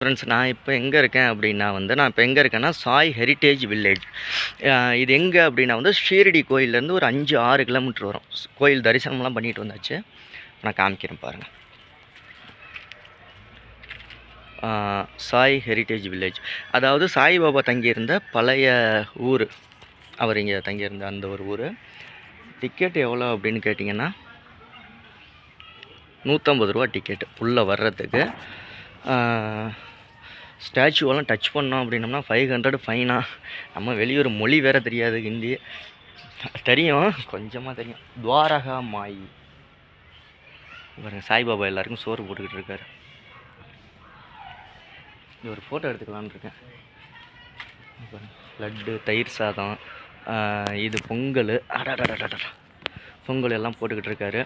Friends, நான் இப்போ எங்கே இருக்கேன் அப்படின்னா நான் இப்போ எங்கே இருக்கேன்னா சாய் ஹெரிட்டேஜ் வில்லேஜ். இது எங்கே அப்படின்னா ஷீரடி கோயிலேருந்து ஒரு 5-6 கிலோமீட்டர் வரும். கோயில் தரிசனம்லாம் பண்ணிட்டு வந்தாச்சு. நான் காமிக்கிறேன் பாருங்கள். சாய் ஹெரிட்டேஜ் வில்லேஜ், அதாவது சாய்பாபா தங்கியிருந்த பழைய ஊர். அவர் இங்கே தங்கியிருந்த அந்த ஒரு ஊர். டிக்கெட் எவ்வளோ அப்படின்னு கேட்டிங்கன்னா 150 ரூபா டிக்கெட்டு உள்ளே வர்றதுக்கு. ஸ்டாச்சுவெல்லாம் டச் பண்ணோம் அப்படின்னோம்னா 500 ஃபைனா. நம்ம வெளியூர் மொழி வேறு தெரியாது, ஹிந்தி தெரியும், கொஞ்சமாக தெரியும். துவாரகா மாயி பாருங்கள், சாய்பாபா எல்லாருக்கும் சோறு போட்டுக்கிட்டு இருக்காரு. இது ஒரு ஃபோட்டோ எடுத்துக்கலான்னு இருக்கேன். லட்டு, தயிர் சாதம், இது பொங்கல், பொங்கல் எல்லாம் போட்டுக்கிட்டு இருக்காரு.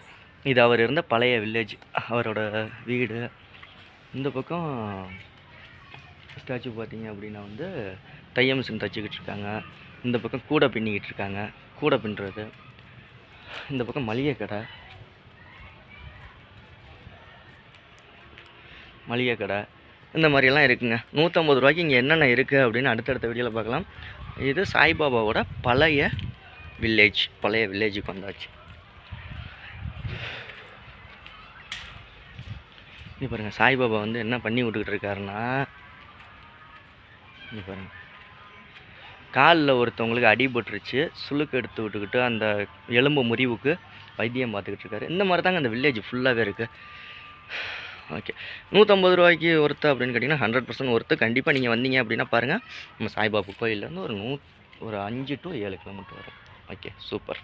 இது அவர் இருந்த பழைய வில்லேஜ், அவரோட வீடு. இந்த பக்கம் ஸ்டாச்சு பார்த்தீங்க அப்படின்னா தைய மிஷின் தச்சுக்கிட்டு இருக்காங்க. இந்த பக்கம் கூடை பின்னிக்கிட்டு இருக்காங்க, கூடை பின்னுறது. இந்த பக்கம் மளிகை கடை, இந்த மாதிரியெல்லாம் இருக்குங்க. 150 ரூபாய்க்கு இங்கே என்னென்ன இருக்குது அப்படின்னு அடுத்தடுத்த வீடியோவில் பார்க்கலாம். இது சாய்பாபாவோட பழைய வில்லேஜுக்கு வந்தாச்சு. இங்கே பாருங்கள், சாய்பாபா என்ன பண்ணி விட்டுக்கிட்டு இருக்காருன்னா, இங்கே பாருங்கள், காலில் ஒருத்தவங்களுக்கு அடிபட்டுருச்சு, சுளுக்கு எடுத்து விட்டுக்கிட்டு அந்த எலும்பு முறிவுக்கு வைத்தியம் பார்த்துக்கிட்டு இருக்காரு. இந்த மாதிரி தாங்க அந்த வில்லேஜ் ஃபுல்லாகவே இருக்குது. ஓகே, 150 ரூபாய்க்கு ஒருத்து அப்படின்னு கேட்டிங்கன்னா 100% ஒருத்து. கண்டிப்பாக நீங்கள் வந்தீங்க அப்படின்னா பாருங்கள், நம்ம சாய்பாபா கோயிலேருந்து ஒரு 5 to 7 கிலோமீட்டர் வரும். Okay, super.